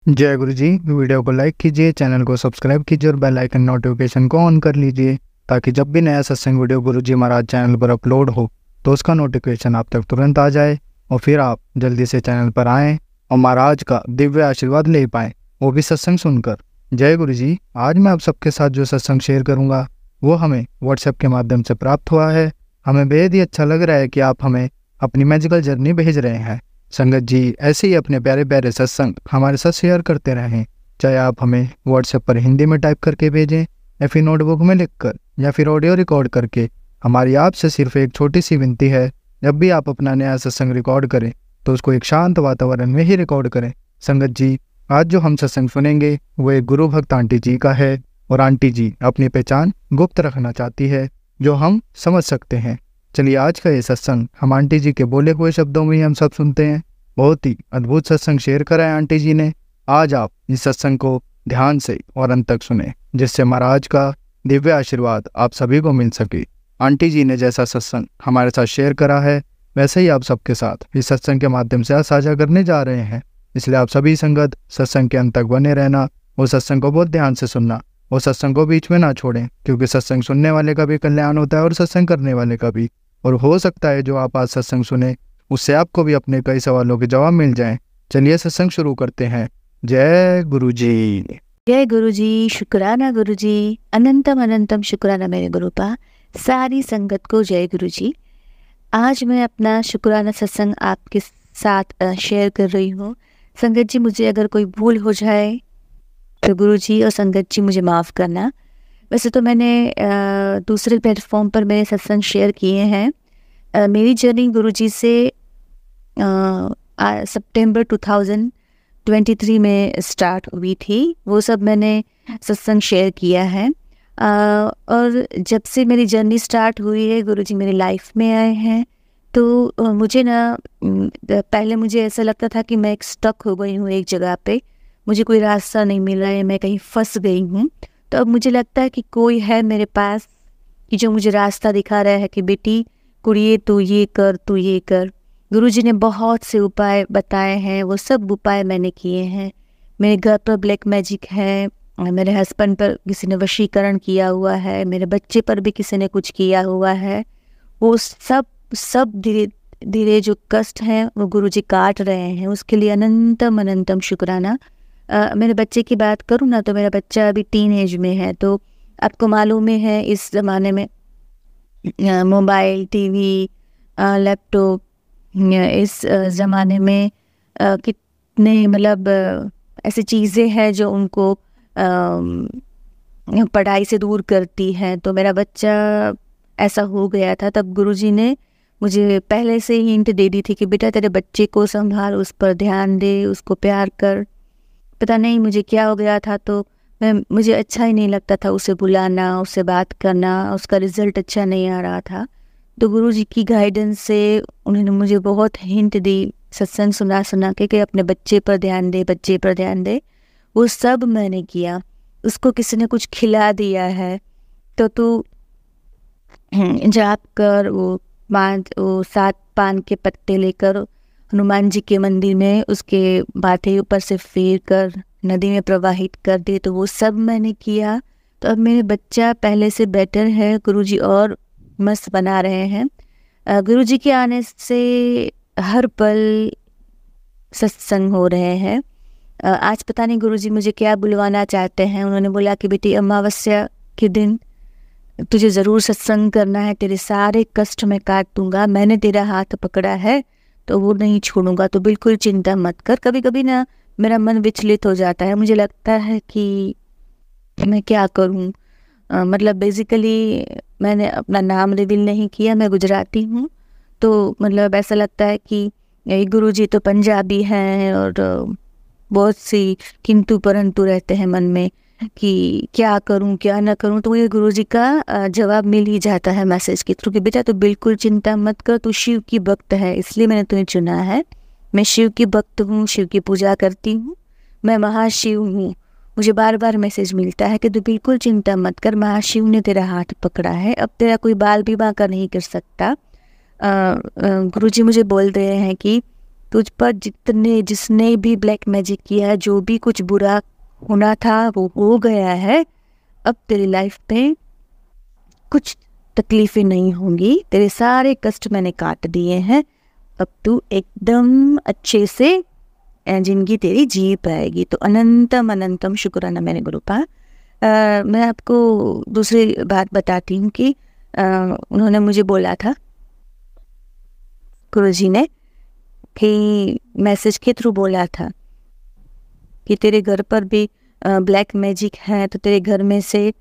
जय गुरु जी। वीडियो को लाइक कीजिए, चैनल को सब्सक्राइब कीजिए और बेल आइकन नोटिफिकेशन को ऑन कर लीजिए ताकि जब भी नया सत्संग वीडियो गुरु जी महाराज चैनल पर अपलोड हो तो उसका नोटिफिकेशन आप तक तुरंत आ जाए और फिर आप जल्दी से चैनल पर आएँ और महाराज का दिव्य आशीर्वाद ले पाएँ, वो भी सत्संग सुनकर। जय गुरु जी। आज मैं आप सबके साथ जो सत्संग शेयर करूँगा वो हमें व्हाट्सएप के माध्यम से प्राप्त हुआ है। हमें बेहद ही अच्छा लग रहा है कि आप हमें अपनी मैजिकल जर्नी भेज रहे हैं। संगत जी ऐसे ही अपने प्यारे प्यारे सत्संग हमारे साथ शेयर करते रहें, चाहे आप हमें व्हाट्सएप पर हिंदी में टाइप करके भेजें या फिर नोटबुक में लिखकर या फिर ऑडियो रिकॉर्ड करके। हमारी आपसे सिर्फ एक छोटी सी विनती है, जब भी आप अपना नया सत्संग रिकॉर्ड करें तो उसको एक शांत वातावरण में ही रिकॉर्ड करें। संगत जी आज जो हम सत्संग सुनेंगे वो एक गुरु भक्त आंटी जी का है और आंटी जी अपनी पहचान गुप्त रखना चाहती है जो हम समझ सकते हैं। चलिए आज का ये सत्संग हम आंटी जी के बोले हुए शब्दों में ही हम सब सुनते हैं। बहुत ही अद्भुत सत्संग शेयर करा है आंटी जी ने। आज आप इस सत्संग को ध्यान से और अंत तक सुने जिससे महाराज का दिव्य आशीर्वाद आप सभी को मिल सके। आंटी जी ने जैसा सत्संग हमारे साथ शेयर करा है वैसे ही आप सबके साथ इस सत्संग के माध्यम से आज साझा करने जा रहे हैं। इसलिए आप सभी संगत सत्संग के अंत तक बने रहना और सत्संग को बहुत ध्यान से सुनना और सत्संग को बीच में ना छोड़ें, क्योंकि सत्संग सुनने वाले का भी कल्याण होता है और सत्संग करने वाले का भी। और हो सकता है जो आप आज सत्संग सुने उससे आपको भी अपने कई सवालों के जवाब मिल जाएं। चलिए सत्संग शुरू करते हैं। जय गुरु जी। जय गुरु जी। शुक्राना गुरु जी। अनंतम अनंतम शुक्राना मेरे गुरुपा। सारी संगत को जय गुरु जी। आज मैं अपना शुक्राना सत्संग आपके साथ शेयर कर रही हूँ। संगत जी मुझे अगर कोई भूल हो जाए तो गुरु जी और संगत जी मुझे माफ़ करना। वैसे तो मैंने दूसरे प्लेटफॉर्म पर मेरे सत्संग शेयर किए हैं। मेरी जर्नी गुरुजी से सितंबर 2023 में स्टार्ट हुई थी। वो सब मैंने सत्संग शेयर किया है। और जब से मेरी जर्नी स्टार्ट हुई है गुरुजी मेरी लाइफ में आए हैं तो मुझे ना पहले मुझे ऐसा लगता था कि मैं एक स्टक हो गई हूँ एक जगह पे, मुझे कोई रास्ता नहीं मिल रहा है, मैं कहीं फंस गई हूँ। तो अब मुझे लगता है कि कोई है मेरे पास कि जो मुझे रास्ता दिखा रहा है कि बेटी कुड़िए तू ये कर, तू ये कर। गुरुजी ने बहुत से उपाय बताए हैं, वो सब उपाय मैंने किए हैं। मेरे घर पर ब्लैक मैजिक है, मेरे हस्बैंड पर किसी ने वशीकरण किया हुआ है, मेरे बच्चे पर भी किसी ने कुछ किया हुआ है। वो सब धीरे धीरे जो कष्ट हैं वो गुरुजी काट रहे हैं, उसके लिए अनंतम अनंतम शुक्राना। मेरे बच्चे की बात करूँ ना तो मेरा बच्चा अभी टीन एज में है। तो आपको मालूम है इस ज़माने में मोबाइल, टीवी, लैपटॉप, इस ज़माने में कितने मतलब ऐसी चीज़ें हैं जो उनको पढ़ाई से दूर करती हैं। तो मेरा बच्चा ऐसा हो गया था। तब गुरुजी ने मुझे पहले से ही हिंट दे दी थी कि बेटा तेरे बच्चे को संभाल, उस पर ध्यान दे, उसको प्यार कर। पता नहीं मुझे क्या हो गया था, तो मुझे अच्छा ही नहीं लगता था उसे बुलाना, उससे बात करना, उसका रिज़ल्ट अच्छा नहीं आ रहा था। तो गुरुजी की गाइडेंस से उन्होंने मुझे बहुत हिंट दी सत्संग सुना सुना के अपने बच्चे पर ध्यान दे, बच्चे पर ध्यान दे। वो सब मैंने किया। उसको किसी ने कुछ खिला दिया है तो तू जाप कर, वो 7 पान के पत्ते लेकर हनुमान जी के मंदिर में उसके माथे ऊपर से फेर कर नदी में प्रवाहित कर दे। तो वो सब मैंने किया। तो अब मेरे बच्चा पहले से बेटर है, गुरुजी और मस्त बना रहे हैं। गुरुजी के आने से हर पल सत्संग हो रहे हैं। आज पता नहीं गुरुजी मुझे क्या बुलवाना चाहते हैं। उन्होंने बोला कि बेटी अमावस्या के दिन तुझे ज़रूर सत्संग करना है, तेरे सारे कष्ट मैं काट दूंगा, मैंने तेरा हाथ पकड़ा है तो वो नहीं छोड़ूंगा, तो बिल्कुल चिंता मत कर। कभी कभी ना मेरा मन विचलित हो जाता है, मुझे लगता है कि मैं क्या करूं। मतलब बेसिकली मैंने अपना नाम रिवील नहीं किया, मैं गुजराती हूं। तो मतलब ऐसा लगता है कि ये गुरुजी तो पंजाबी हैं और बहुत सी किंतु परंतु रहते हैं मन में कि क्या करूं क्या ना करूं। तो ये गुरुजी का जवाब मिल ही जाता है मैसेज के थ्रू कि बेटा तो बिल्कुल चिंता मत कर, तू शिव की भक्त है इसलिए मैंने तुम्हें चुना है। मैं शिव की भक्त हूँ, शिव की पूजा करती हूँ, मैं महाशिव हूँ। मुझे बार बार मैसेज मिलता है कि तू बिल्कुल चिंता मत कर, महाशिव ने तेरा हाथ पकड़ा है, अब तेरा कोई बाल विवाह का नहीं कर सकता। गुरुजी मुझे बोल रहे हैं कि तुझ पर जिसने भी ब्लैक मैजिक किया है, जो भी कुछ बुरा होना था वो हो गया है। अब तेरी लाइफ में कुछ तकलीफें नहीं होंगी, तेरे सारे कष्ट मैंने काट दिए हैं। अब तू एकदम अच्छे से जिंदगी तेरी जी पाएगी। तो अनंतम अनंतम शुक्राना मेरे गुरुपा। मैं आपको दूसरी बात बताती हूँ कि उन्होंने मुझे बोला था, गुरुजी ने, कि मैसेज के थ्रू बोला था कि तेरे घर पर भी ब्लैक मैजिक है, तो तेरे घर में से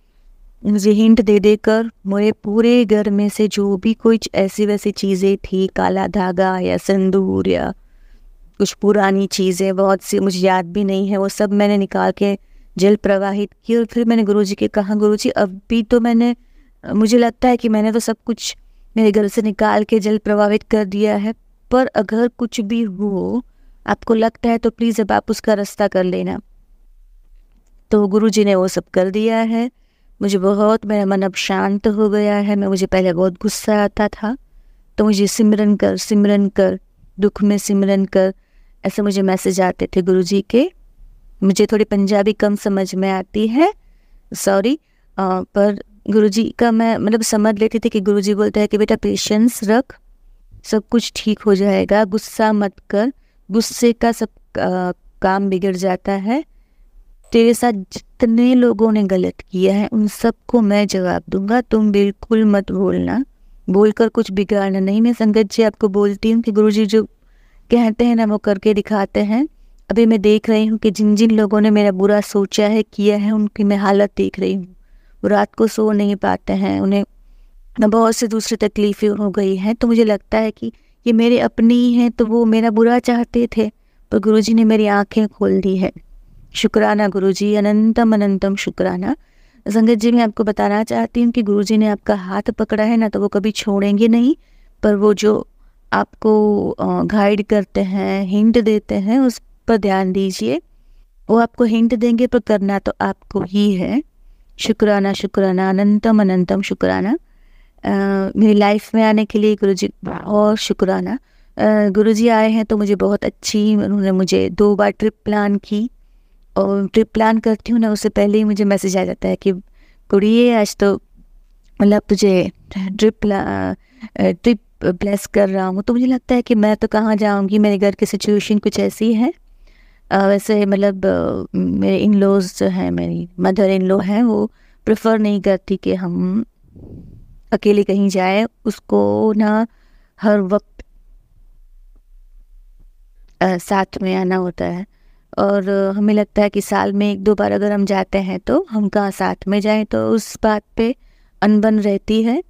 मुझे हिंट दे देकर मेरे पूरे घर में से जो भी कुछ ऐसी वैसी चीज़ें थी, काला धागा या सिंदूर या कुछ पुरानी चीज़ें, बहुत सी मुझे याद भी नहीं है, वो सब मैंने निकाल के जल प्रवाहित की। और फिर मैंने गुरुजी के कहा, गुरुजी अभी तो मुझे लगता है कि मैंने तो सब कुछ मेरे घर से निकाल के जल प्रवाहित कर दिया है, पर अगर कुछ भी हो आपको लगता है तो प्लीज़ अब आप उसका रास्ता कर लेना। तो गुरुजी ने वो सब कर दिया है। मुझे बहुत, मेरा मन अब शांत हो गया है। मुझे पहले बहुत गुस्सा आता था, तो मुझे सिमरन कर, दुख में सिमरन कर, ऐसे मुझे मैसेज आते थे गुरुजी के। मुझे थोड़ी पंजाबी कम समझ में आती है, सॉरी, पर गुरुजी का मैं मतलब समझ लेती थी कि गुरुजी बोलते हैं कि बेटा पेशेंस रख, सब कुछ ठीक हो जाएगा, गुस्सा मत कर, गुस्से का सब काम बिगड़ जाता है। तेरे साथ जितने लोगों ने गलत किया है उन सबको मैं जवाब दूंगा, तुम बिल्कुल मत बोलना, बोलकर कुछ बिगाड़ना नहीं। मैं संगत जी आपको बोलती हूँ कि गुरुजी जो कहते हैं ना वो करके दिखाते हैं। अभी मैं देख रही हूँ कि जिन जिन लोगों ने मेरा बुरा सोचा है, किया है, उनकी मैं हालत देख रही हूँ। वो रात को सो नहीं पाते हैं, उन्हें बहुत से दूसरी तकलीफ़ें हो गई हैं। तो मुझे लगता है कि ये मेरे अपने ही हैं, तो वो मेरा बुरा चाहते थे, पर गुरुजी ने मेरी आंखें खोल दी है। शुक्राना गुरुजी, अनंतम अनंतम शुक्राना। संगत जी, मैं आपको बताना चाहती हूँ कि गुरुजी ने आपका हाथ पकड़ा है ना, तो वो कभी छोड़ेंगे नहीं, पर वो जो आपको गाइड करते हैं, हिंट देते हैं, उस पर ध्यान दीजिए। वो आपको हिंट देंगे पर करना तो आपको ही है। शुक्राना शुक्राना, अनंतम अनंतम शुक्राना। मेरी लाइफ में आने के लिए गुरुजी बहुत शुक्राना। गुरुजी आए हैं तो मुझे बहुत अच्छी, उन्होंने मुझे 2 बार ट्रिप प्लान की, और ट्रिप प्लान करती हूँ ना उससे पहले ही मुझे मैसेज आ जाता है कि कुड़िए आज तो मतलब तुझे ट्रिप ब्लेस कर रहा हूँ। तो मुझे लगता है कि मैं तो कहाँ जाऊँगी, मेरे घर की सिचुएशन कुछ ऐसी है। वैसे मतलब मेरे इन लॉज जो हैं, मेरी मदर इन लॉ हैं, वो प्रेफर नहीं करती कि हम अकेले कहीं जाए। उसको ना हर वक्त साथ में आना होता है, और हमें लगता है कि साल में 1-2 बार अगर हम जाते हैं तो हम कहाँ साथ में जाएं, तो उस बात पे अनबन रहती है।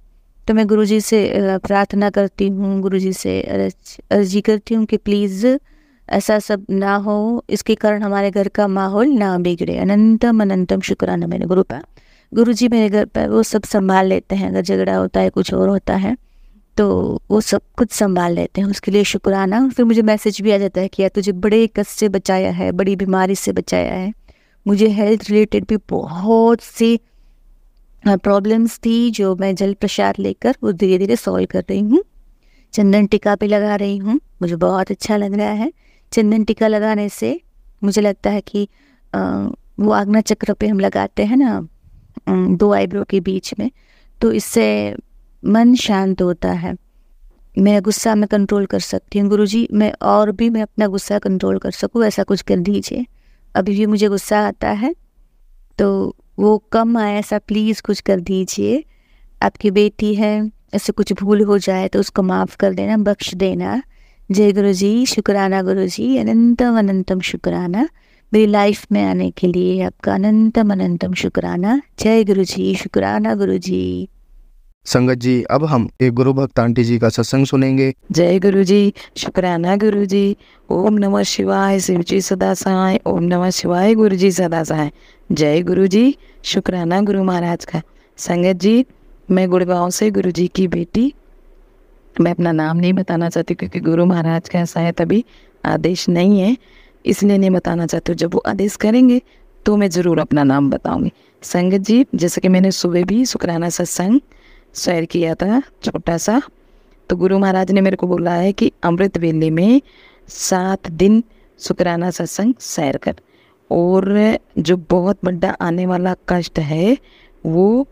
तो मैं गुरुजी से प्रार्थना करती हूँ, गुरुजी से अर्जी करती हूँ कि प्लीज़ ऐसा सब ना हो, इसके कारण हमारे घर का माहौल ना बिगड़े। अनंतम अनंतम शुक्राना मेरे गुरु पर। गुरुजी मेरे घर पर वो सब संभाल लेते हैं, अगर झगड़ा होता है, कुछ और होता है, तो वो सब कुछ संभाल लेते हैं, उसके लिए शुक्राना। फिर मुझे मैसेज भी आ जाता है कि यार तुझे बड़े कष्ट से बचाया है, बड़ी बीमारी से बचाया है। मुझे हेल्थ रिलेटेड भी बहुत सी प्रॉब्लम्स थी, जो मैं जल प्रसाद लेकर वो धीरे धीरे सॉल्व कर रही हूँ। चंदन टीका भी लगा रही हूँ, मुझे बहुत अच्छा लग रहा है। चंदन टीका लगाने से मुझे लगता है कि वो आज्ञा चक्र पे हम लगाते हैं ना, 2 आईब्रो के बीच में, तो इससे मन शांत होता है। मेरा गुस्सा मैं कंट्रोल कर सकती हूँ। गुरुजी, मैं अपना गुस्सा कंट्रोल कर सकूँ, ऐसा कुछ कर दीजिए। अभी भी मुझे गुस्सा आता है, तो वो कम आए, ऐसा प्लीज़ कुछ कर दीजिए। आपकी बेटी है, ऐसे कुछ भूल हो जाए तो उसको माफ़ कर देना, बख्श देना। जय गुरुजी, शुक्राना गुरुजी, अनंतम अनंतम शुक्राना। मेरी लाइफ में आने के लिए आपका अनंतम अनंतम शुक्राना। जय गुरुजी, शुक्राना गुरुजी। संगत जी, अब हम एक गुरु भक्त आंटी जी का सत्संग सुनेंगे। जय गुरुजी, शुक्राना गुरुजी। ओम नमः शिवाय, शिवजी सदा सहाय। ओम नमः शिवाय, गुरुजी सदा सहाय। जय गुरुजी, शुक्राना गुरु महाराज का। संगत जी, मैं गुड़गांव से गुरुजी की बेटी, मैं अपना नाम नहीं बताना चाहती क्योंकि गुरु महाराज का ऐसा है, तभी आदेश नहीं है, इसलिए नहीं बताना चाहती हूँ। जब वो आदेश करेंगे तो मैं ज़रूर अपना नाम बताऊँगी। संगत जी, जैसे कि मैंने सुबह भी शुक्राना सत्संग शेयर किया था छोटा सा, तो गुरु महाराज ने मेरे को बोला है कि अमृत वेले में 7 दिन शुक्राना सत्संग सैर कर, और जो बहुत बड़ा आने वाला कष्ट है वो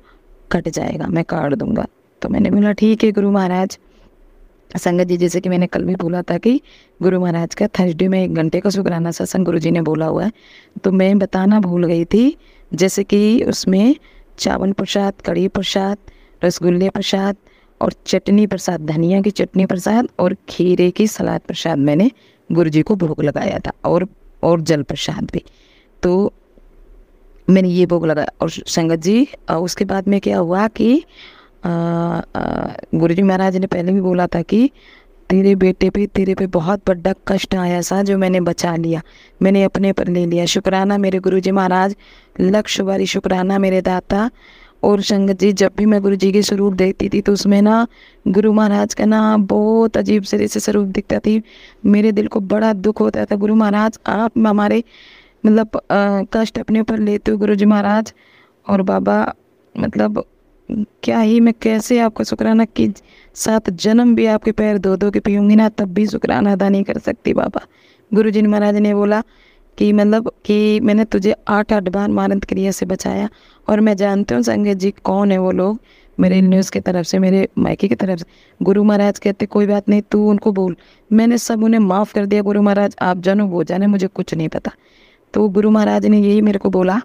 कट जाएगा, मैं काट दूंगा। तो मैंने बोला ठीक है गुरु महाराज। संगत जी, जैसे कि मैंने कल भी बोला था कि गुरु महाराज का थर्सडे में 1 घंटे का शुक्राना सत्संग गुरु जी ने बोला हुआ है, तो मैं बताना भूल गई थी। जैसे कि उसमें चावल प्रसाद, कड़ी प्रसाद, रसगुल्ले प्रसाद और चटनी प्रसाद, धनिया की चटनी प्रसाद और खीरे की सलाद प्रसाद मैंने गुरु जी को भोग लगाया था, और जल प्रसाद भी। तो मैंने ये भोग लगाया। और संगत जी, उसके बाद में क्या हुआ कि गुरु जी महाराज ने पहले भी बोला था कि तेरे पे बहुत बड़ा कष्ट आया सा, जो मैंने बचा लिया, मैंने अपने पर ले लिया। शुक्राना मेरे गुरु जी महाराज, लक्ष्य बारी शुक्राना मेरे दाता। और संगत जी, जब भी मैं गुरु जी के स्वरूप देखती थी तो उसमें ना गुरु महाराज का ना बहुत अजीब से स्वरूप दिखता थी। मेरे दिल को बड़ा दुख होता था, गुरु महाराज आप हमारे मतलब कष्ट अपने ऊपर लेते हो गुरु जी महाराज। और बाबा मतलब क्या ही मैं कैसे आपका शुक्राना कि 7 जन्म भी आपके पैर धो धो के पीऊँगी ना, तब भी शुक्राना अदा नहीं कर सकती बाबा। गुरु जी महाराज ने बोला कि मतलब कि मैंने तुझे 8 बार मारंत क्रिया से बचाया। और मैं जानती हूँ संगत जी कौन है वो लोग, मेरे न्यूज़ की तरफ से, मेरे मायके की तरफ से। गुरु महाराज कहते कोई बात नहीं, तू उनको बोल, मैंने सब उन्हें माफ़ कर दिया गुरु महाराज, आप जानो वो जाने, मुझे कुछ नहीं पता। तो गुरु महाराज ने यही मेरे को बोला।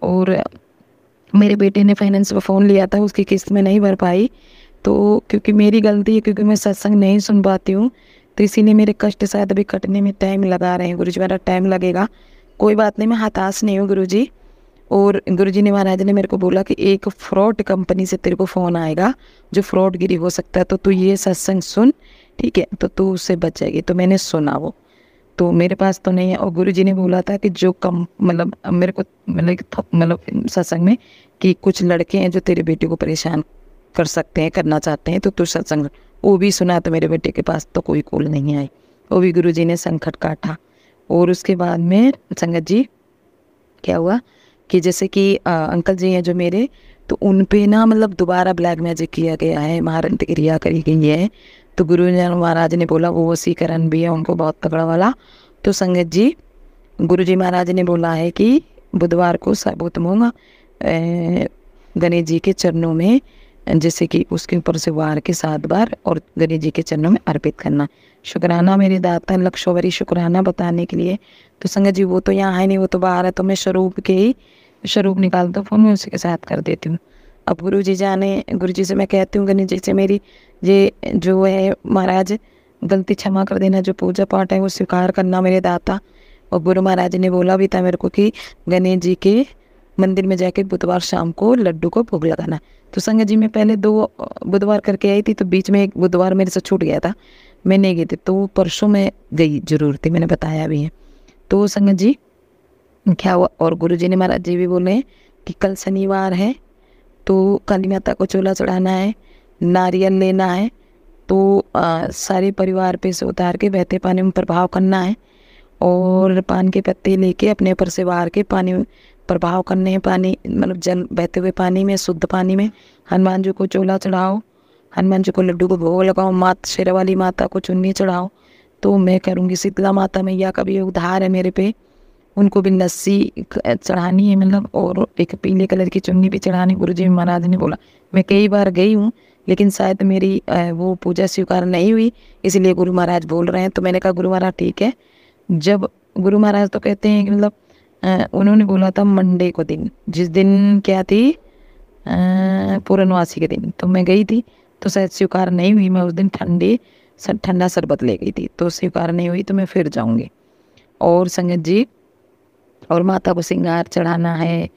और मेरे बेटे ने फाइनेंस पर फ़ोन लिया था, उसकी किस्त में नहीं भर पाई, तो क्योंकि मेरी गलती है, क्योंकि मैं सत्संग नहीं सुन पाती हूँ, तो इसीलिए मेरे कष्ट शायद अभी कटने में टाइम लगा रहे हैं। गुरु जी मेरा टाइम लगेगा, कोई बात नहीं, मैं हताश नहीं हूँ गुरु जी। और गुरु जी ने महाराज ने मेरे को बोला कि एक फ्रॉड कंपनी से तेरे को फ़ोन आएगा जो फ्रॉडगिरी हो सकता है, तो तू ये सत्संग सुन, ठीक है, तो तू उससे बच जाएगी। तो मैंने सुना वो, तो मेरे पास तो नहीं है। और गुरु जी ने बोला था कि जो कम मतलब मेरे को मतलब सत्संग में कि कुछ लड़के हैं जो तेरे बेटे को परेशान कर सकते हैं, करना चाहते हैं, तो तू सत्संग, वो भी सुना। तो मेरे बेटे के पास तो कोई कॉल नहीं आई, वो भी गुरु जी ने संकट काटा। और उसके बाद में संगत जी क्या हुआ कि जैसे कि अंकल जी हैं जो मेरे, तो उन पे ना मतलब दोबारा ब्लैक मैजिक किया गया है, महारंत क्रिया करी गई है। तो गुरु जी महाराज ने बोला वो वसीकरण भी है उनको बहुत तगड़ा वाला। तो संगत जी, गुरु जी महाराज ने बोला है कि बुधवार को साबुत मूंग गणेश जी के चरणों में, जैसे कि उसके ऊपर से वार के 7 बार और गणेश जी के चरणों में अर्पित करना। शुक्राना मेरे दाता, लक्षोवरी शुक्राना बताने के लिए। तो संगत जी वो तो यहाँ है नहीं, वो तो बाहर है, तो मैं स्वरूप निकालता हूँ फ़ोन में, उसी के साथ कर देती हूँ। अब गुरु जी जाने, गुरु जी से मैं कहती हूँ गणेश जी से मेरी ये जो है महाराज गलती क्षमा कर देना, जो पूजा पाठ है वो स्वीकार करना मेरे दाता। और गुरु महाराज ने बोला भी था मेरे को कि गणेश जी के मंदिर में जाके बुधवार शाम को लड्डू को भोग लगाना। तो संगत जी मैं पहले 2 बुधवार करके आई थी, तो बीच में एक बुधवार मेरे से छूट गया था, मैं नहीं गई थी, तो परसों मैं गई जरूर थी, मैंने बताया भी है। तो संगत जी क्या हुआ, और गुरु जी ने महाराज जी भी बोले कि कल शनिवार है, तो काली माता को चोला चढ़ाना है, नारियल लेना है, तो सारे परिवार पे से उतार के बहते पानी में प्रभाव करना है, और पान के पत्ते लेके अपने ऊपर से वार के पानी में प्रभाव करने हैं, पानी मतलब जल बहते हुए पानी में, शुद्ध पानी में। हनुमान जी को चोला चढ़ाओ, हनुमान जी को लड्डू को भोग लगाओ, शेर वाली माता को चुन्नी चढ़ाओ। तो मैं करूँगी, शीतला माता मैया का भी उद्धार है मेरे पे, उनको भी लस्सी चढ़ानी है मतलब, और एक पीले कलर की चुन्नी भी चढ़ानी। गुरु जी महाराज ने बोला, मैं कई बार गई हूँ लेकिन शायद मेरी वो पूजा स्वीकार नहीं हुई, इसलिए गुरु महाराज बोल रहे हैं। तो मैंने कहा गुरु महाराज ठीक है। जब गुरु महाराज तो कहते हैं कि मतलब उन्होंने बोला था मंडे को दिन, जिस दिन क्या थी पूर्णवासी के दिन, तो मैं गई थी, तो शायद स्वीकार नहीं हुई। मैं उस दिन ठंडा शरबत ले गई थी, तो स्वीकार नहीं हुई, तो मैं फिर जाऊंगी। और संगत जी, और माता को श्रृंगार चढ़ाना है,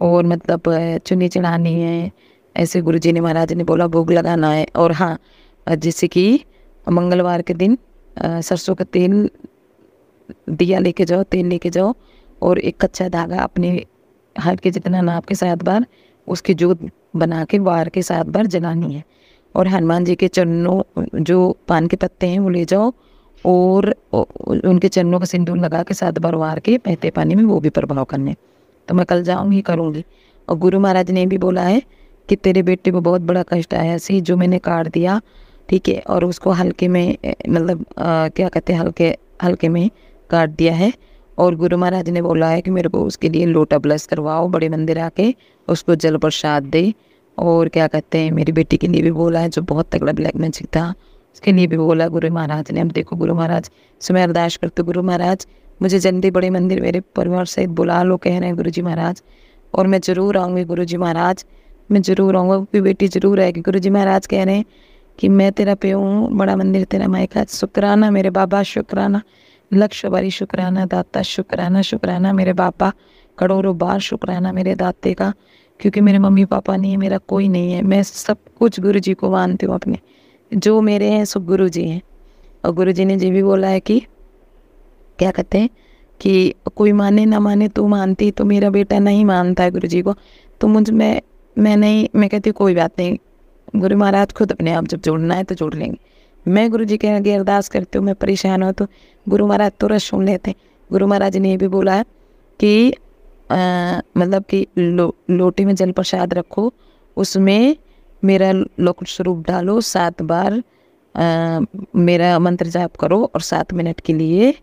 और मतलब चुन्नी चढ़ानी है, ऐसे गुरु जी ने महाराज ने बोला भोग लगाना है। और हाँ, जैसे कि मंगलवार के दिन सरसों का तेल दिया लेके जाओ, तेल लेके जाओ, और एक कच्चा धागा अपने हाथ के जितना नाप के 7 बार उसकी जोत बना के वार के 7 बार जलानी है। और हनुमान जी के चरणों जो पान के पत्ते हैं वो ले जाओ, और उनके चरणों का सिंदूर लगा के 7 बार वार के बहते पानी में वो भी प्रभाव करने। तो मैं कल जाऊँगी, करूँगी। और गुरु महाराज ने भी बोला है कि तेरे बेटे को बहुत बड़ा कष्ट आया जो मैंने काट दिया, ठीक है, और उसको हल्के में मतलब क्या कहते हैं, हल्के हल्के में काट दिया है। और गुरु महाराज ने बोला है कि मेरे को उसके लिए लोटा ब्लेस करवाओ, बड़े मंदिर आके उसको जल प्रसाद दे। और क्या कहते हैं, मेरी बेटी के लिए भी बोला है जो बहुत तगड़ा ब्लैक मैजिक था, उसके लिए भी बोला गुरु महाराज ने। अब देखो गुरु महाराज से मैं अरदास करती हूँ, गुरु महाराज मुझे जल्दी बड़े मंदिर मेरे परिवार सहित बुला लो, कह रहे हैं गुरु जी महाराज। और मैं ज़रूर आऊँगी गुरु जी महाराज, मैं ज़रूर आऊँगा, वो बेटी ज़रूर आएगी। गुरु जी महाराज कह रहे हैं कि मैं तेरा प्यो हूँ, बड़ा मंदिर तेरा मायका, शुक्राना मेरे बाबा, शुक्राना, लक्ष्य बारी शुक्राना दाता, शुक्राना शुक्राना मेरे बाबा, करोड़ों बार शुक्राना मेरे दाते का, क्योंकि मेरे मम्मी पापा नहीं है, मेरा कोई नहीं है, मैं सब कुछ गुरु जी को मानती हूँ अपने, जो मेरे हैं सब गुरु जी हैं। और गुरु जी ने ये भी बोला है कि क्या कहते हैं कि कोई माने ना माने, तू मानती, तो मेरा बेटा नहीं मानता है गुरु जी को, तो मैं नहीं, मैं कहती हूँ कोई बात नहीं, गुरु महाराज खुद अपने आप जब जोड़ना है तो जोड़ लेंगे। मैं गुरु जी के आगे अरदास करती हूँ, मैं परेशान हूँ तो गुरु महाराज तुरंत सुन लेते हैं। गुरु महाराज ने ये भी बोला है कि मतलब कि लोटे में जल प्रसाद रखो, उसमें मेरा लोक स्वरूप डालो, 7 बार मेरा मंत्र जाप करो और 7 मिनट के लिए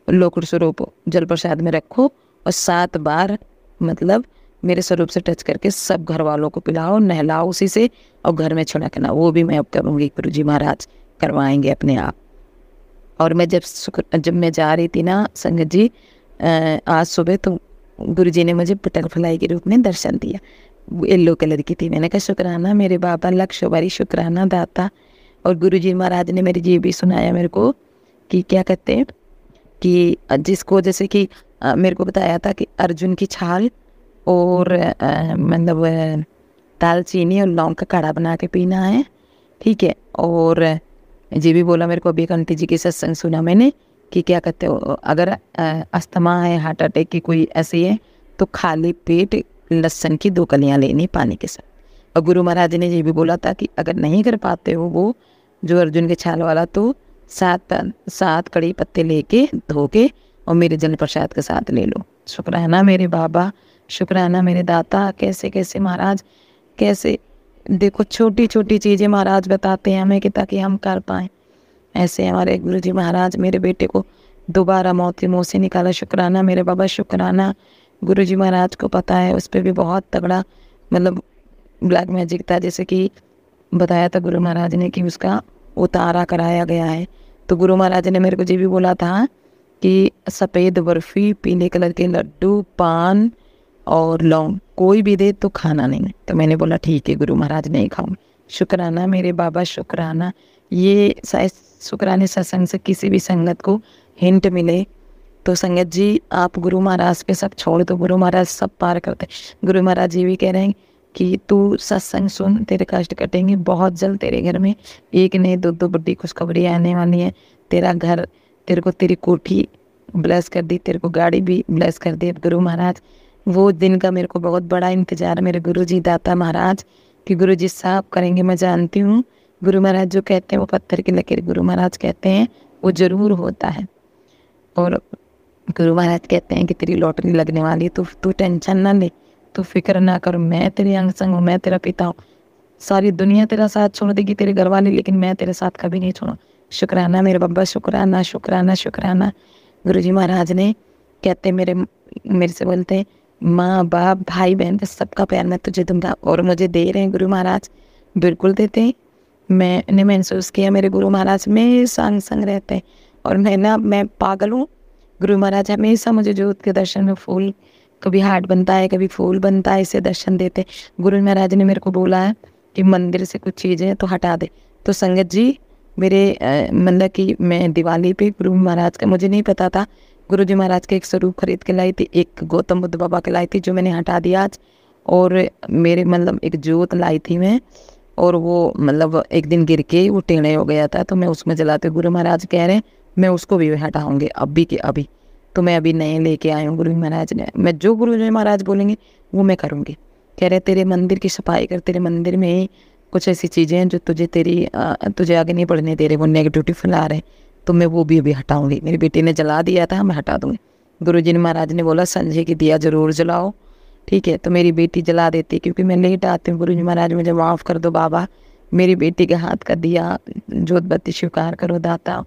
लोक स्वरूप जल प्रसाद में रखो और 7 बार मतलब मेरे स्वरूप से टच करके सब घर वालों को पिलाओ, नहलाओ उसी से, और घर में छिड़कना, वो भी मैं अब करूँगी, गुरु जी महाराज करवाएंगे अपने आप। और मैं जब मैं जा रही थी ना संगत जी आज सुबह, तो गुरु जी ने मुझे बटरफ्लाई के रूप में दर्शन दिया, येलो कलर की थी। मैंने कहा शुक्राना मेरे बाबा, लक्ष्य बारी शुक्राना दाता। और गुरु जी महाराज ने मेरी ये भी सुनाया मेरे को कि क्या कहते हैं कि जिसको जैसे कि मेरे को बताया था कि अर्जुन की छाल और मतलब दालचीनी और लौंग का काढ़ा बना के पीना है, ठीक है। और ये भी बोला मेरे को, अभी आंटी जी के सत्संग सुना मैंने कि क्या कहते हो, अगर अस्थमा है, हार्ट अटैक की कोई ऐसी है, तो खाली पेट लहसुन की 2 कलियां लेनी पानी के साथ। और गुरु महाराज ने ये भी बोला था कि अगर नहीं कर पाते हो वो जो अर्जुन के छाल वाला, तो 7 कड़ी पत्ते लेके धो के और मेरे जल प्रसाद के साथ ले लो। शुक्राना मेरे बाबा, शुक्राना मेरे दाता। कैसे कैसे महाराज, कैसे देखो छोटी छोटी चीज़ें महाराज बताते हैं हमें कि ताकि हम कर पाएँ। ऐसे हमारे गुरु जी महाराज मेरे बेटे को दोबारा मौत के मुँह से निकाला। शुक्राना मेरे बाबा, शुक्राना। गुरु जी महाराज को पता है उस पर भी बहुत तगड़ा मतलब ब्लैक मैजिक था, जैसे कि बताया था गुरु महाराज ने कि उसका उतारा कराया गया है। तो गुरु महाराज ने मेरे को ये भी बोला था कि सफ़ेद बर्फ़ी, पीले कलर के लड्डू, पान और लौंग कोई भी दे तो खाना नहीं। तो मैंने बोला ठीक है गुरु महाराज, नहीं खाऊंगी। शुक्राना मेरे बाबा, शुक्राना। ये शायद शुक्राने सत्संग से किसी भी संगत को हिंट मिले तो संगत जी आप गुरु महाराज पे सब छोड़ दो, गुरु महाराज सब पार करते। गुरु महाराज ये भी कह रहे हैं कि तू सत्संग सुन, तेरे कष्ट कटेंगे बहुत जल्द। तेरे घर में 1 नहीं 2 बड़ी खुशखबरी आने वाली है। तेरा घर, तेरे को तेरी कोठी ब्लेस कर दी, तेरे को गाड़ी भी ब्लेस कर दी। गुरु महाराज वो दिन का मेरे को बहुत बड़ा इंतजार है मेरे गुरु जी दाता महाराज कि गुरु जी साफ करेंगे। मैं जानती हूँ गुरु महाराज जो कहते हैं वो पत्थर की लकीर गुरु महाराज कहते हैं वो ज़रूर होता है। और गुरु महाराज कहते हैं कि तेरी लॉटरी लगने वाली, तो तू टेंशन ना ले, तू फिक्र ना कर, मैं तेरे अंग संग हूँ, मैं तेरा पिता हूँ। सारी दुनिया तेरा साथ छोड़ देगी, तेरे घर वाले, लेकिन मैं तेरे साथ कभी नहीं छोड़ूँ। शुक्राना मेरे बाबा, शुक्राना शुक्राना शुक्राना। गुरु जी महाराज ने कहते मेरे से बोलते हैं माँ बाप भाई बहन का सबका प्यार मैं तुझे दूंगा, और मुझे दे रहे हैं गुरु महाराज, बिल्कुल देते हैं। मैंने महसूस किया मेरे गुरु महाराज में संग संग रहते हैं। और मैं पागल हूँ, गुरु महाराज हमेशा मुझे ज्योत के दर्शन में फूल, कभी हार्ट बनता है कभी फूल बनता है, इसे दर्शन देते। गुरु महाराज ने मेरे को बोला है कि मंदिर से कुछ चीज़ें तो हटा दे। तो संगत जी मेरे मतलब कि मैं दिवाली पे गुरु महाराज का, मुझे नहीं पता था, गुरु जी महाराज के एक स्वरूप खरीद के लाई थी, एक गौतम बुद्ध बाबा के लाई थी जो मैंने हटा दिया आज। और मेरे मतलब एक जोत लाई थी मैं, और वो मतलब एक दिन गिर के वो टेढ़े हो गया था, तो मैं उसमें जलाते। गुरु महाराज कह रहे हैं मैं उसको भी हटाऊंगी अभी के अभी। तो मैं अभी नए लेके आई हूँ गुरु महाराज ने, मैं जो गुरु जी महाराज बोलेंगे वो मैं करूँगी। कह रहे तेरे मंदिर की सफाई कर, तेरे मंदिर में ही कुछ ऐसी चीज़ें हैं जो तुझे आगे नहीं बढ़ने दे रहे, वो नेगेटिविटी फैला रहे, तो मैं वो भी अभी हटाऊंगी। मेरी बेटी ने जला दिया था, मैं हटा दूंगी। गुरु जी महाराज ने बोला संजय की दिया जरूर जलाओ, ठीक है। तो मेरी बेटी जला देती क्योंकि मैं लेट आती हूँ। गुरु जी महाराज मुझे माफ़ कर दो बाबा, मेरी बेटी के हाथ का दिया जोत बत्ती स्वीकार करो दाता,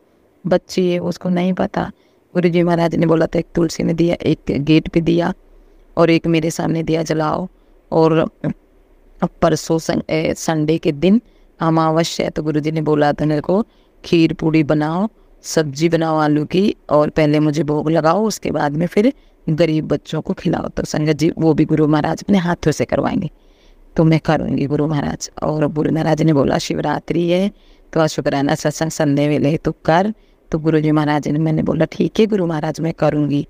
बच्ची है उसको नहीं पता। गुरु जी महाराज ने बोला था एक तुलसी में दिया, एक गेट पे दिया और एक मेरे सामने दिया जलाओ। और परसों संडे के दिन अमावस्या है, तो गुरु जी ने बोला था मेरे को खीर पूड़ी बनाओ, सब्जी बनाओ आलू की, और पहले मुझे भोग लगाओ, उसके बाद में फिर गरीब बच्चों को खिलाओ। तो संगत जी वो भी गुरु महाराज अपने हाथों से करवाएंगे, तो मैं करूँगी गुरु महाराज। और गुरु महाराज ने बोला शिवरात्रि है तो आज शुक्राना सत्संग संडे वेले तो कर। तो गुरु जी महाराज ने, मैंने बोला ठीक है गुरु महाराज मैं करूँगी,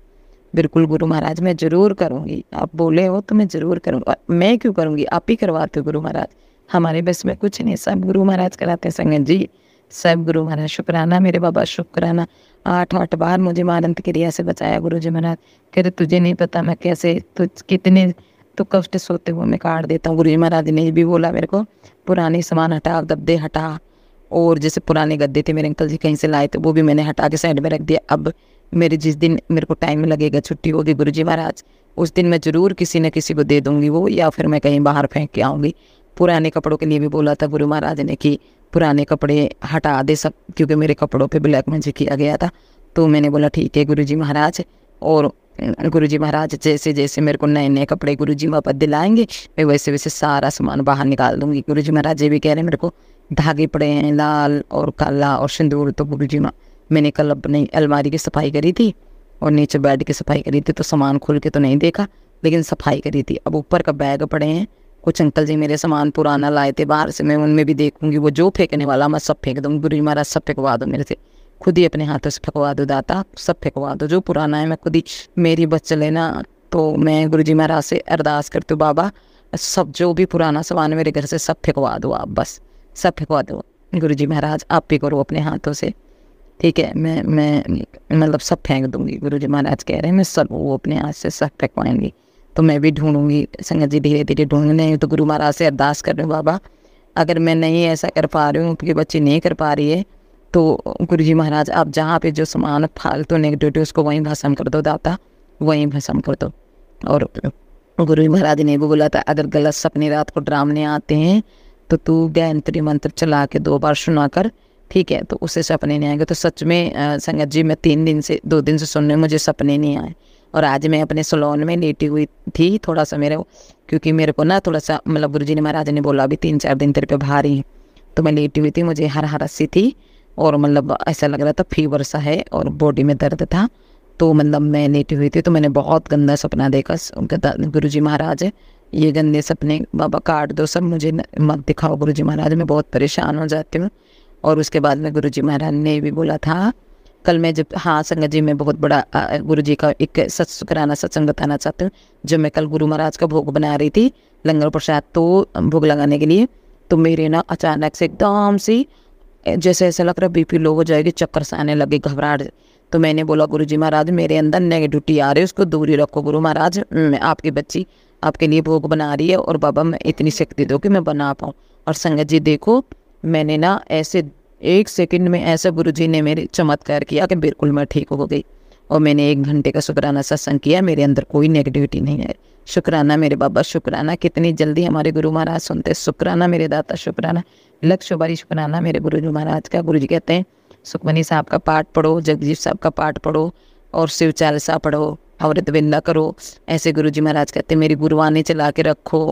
बिल्कुल गुरु महाराज मैं ज़रूर करूँगी, आप बोले हो तो मैं ज़रूर करूँगा। मैं क्यों करूँगी, आप ही करवाते हो गुरु महाराज, हमारे बस में कुछ नहीं, सब गुरु महाराज कराते हैं संगत जी, सब गुरु महाराज। शुक्राना मेरे बाबा, शुक्राना। 8 बार मुझे मारंत क्रिया से बचाया गुरु जी महाराज। कह रहे तुझे नहीं पता मैं कैसे, तो कितने तो कष्ट सोते हुए मैं काट देता हूँ। गुरु जी महाराज ने भी बोला मेरे को पुराने सामान हटा, गद्दे हटा, और जैसे पुराने गद्दे थे मेरे अंकल जी कहीं से लाए थे वो भी मैंने हटा के साइड में रख दिया। अब मेरे जिस दिन मेरे को टाइम लगेगा, छुट्टी होगी गुरु जी महाराज, उस दिन मैं ज़रूर किसी न किसी को दे दूँगी वो, या फिर मैं कहीं बाहर फेंक के आऊँगी। पुराने कपड़ों के लिए भी बोला था गुरु महाराज ने कि पुराने कपड़े हटा दे सब, क्योंकि मेरे कपड़ों पे ब्लैक मैजिक किया गया था। तो मैंने बोला ठीक है गुरु जी महाराज। और गुरु जी महाराज जैसे जैसे मेरे को नए नए कपड़े गुरु जी वापस दिलाएंगे, मैं वैसे वैसे सारा सामान बाहर निकाल दूंगी। गुरु जी महाराज ये भी कह रहे हैं मेरे को धागे पड़े हैं लाल और काला और सिंदूर। तो गुरु जी मैंने कल अपनी अलमारी की सफाई करी थी और नीचे बेड की सफाई करी थी, तो सामान खोल के तो नहीं देखा लेकिन सफाई करी थी। अब ऊपर का बैग पड़े हैं, कुछ अंकल जी मेरे सामान पुराना लाए थे बाहर से, मैं उनमें भी देखूंगी, वो जो फेंकने वाला मैं सब फेंक दूँगी। गुरु जी महाराज सब फेंकवा दो मेरे से, खुद ही अपने हाथों से फेंकवा दो दाता, सब फेंकवा दो, जो पुराना है मैं खुद ही, मेरी बच लेना। तो मैं गुरु जी महाराज से अरदास करती हूँ बाबा सब जो भी पुराना सामान मेरे घर से सब फेंकवा दो आप, बस सब फेंकवा दो गुरु जी महाराज, आप भी करो अपने हाथों से, ठीक है। मैं मतलब सब फेंक दूंगी। गुरु जी महाराज कह रहे हैं मैं सब वो अपने हाथ से सब फेंकवाएंगी। तो मैं भी ढूंढूंगी संगत जी, धीरे धीरे ढूंढने। तो गुरु महाराज से अरदास कर रही हूँ बाबा अगर मैं नहीं ऐसा कर पा रही हूँ क्योंकि बच्ची नहीं कर पा रही है, तो गुरु जी महाराज आप जहाँ पे जो सामान फालतू नेगेटिविटी उसको वहीं भस्म कर दो दाता, वहीं भस्म कर दो। और गुरु जी महाराज ने भी बोला था अगर गलत सपने रात को डरावने आते हैं तो तू गायत्री मंत्र चला के 2 बार सुना कर, ठीक है, तो उससे सपने नहीं आएंगे। तो सच में संगत जी मैं 2 दिन से सुनने मुझे सपने नहीं आए। और आज मैं अपने सलोन में लेटी हुई थी, थोड़ा सा मेरे क्योंकि मेरे को ना थोड़ा सा मतलब गुरु जी ने महाराज ने बोला अभी 3-4 दिन तेरे पे भारी है, तो मैं लेटी हुई थी, मुझे हर सी थी और मतलब ऐसा लग रहा था फीवर सा है और बॉडी में दर्द था। तो मतलब मैं लेटी हुई थी तो मैंने बहुत गंदा सपना देखा। गुरु जी महाराज ये गंदे सपने बाबा काट दो सब, मुझे मत दिखाओ गुरु जी महाराज, मैं बहुत परेशान हो जाती हूँ। और उसके बाद में गुरु जी महाराज ने भी बोला था कल मैं जब, हाँ संगत जी मैं बहुत बड़ा गुरु जी का एक शुक्राना सत्संग बताना चाहती हूँ। जब मैं कल गुरु महाराज का भोग बना रही थी लंगर प्रसाद तो भोग लगाने के लिए, तो मेरे ना अचानक से एकदम से जैसे ऐसा लग रहा बीपी लो हो जाएगी, चक्कर से आने लगे, घबराहट। तो मैंने बोला गुरु जी महाराज मेरे अंदर नेगेटिविटी आ रही है उसको दूर ही रखो गुरु महाराज, मैं आपकी बच्ची आपके लिए भोग बना रही है और बाबा मैं इतनी शक्ति दो कि मैं बना पाऊँ। और संगत जी देखो मैंने ना ऐसे 1 सेकंड में ऐसा गुरु जी ने मेरे चमत्कार किया कि बिल्कुल मैं ठीक हो गई। और मैंने 1 घंटे का शुक्राना सत्संग किया, मेरे अंदर कोई नेगेटिविटी नहीं है। शुक्राना मेरे बाबा, शुक्राना कितनी जल्दी हमारे गुरु महाराज सुनते, शुक्राना मेरे दाता, शुक्राना लक्ष्य बारी, शुक्राना मेरे गुरु जी महाराज का। गुरु जी कहते हैं सुखमनी साहब का पाठ पढ़ो, जगदीश साहब का पाठ पढ़ो और शिव चालीसा पढ़ो, अमृत वेला करो, ऐसे गुरु जी महाराज कहते मेरी गुरुवाणी चला के रखो,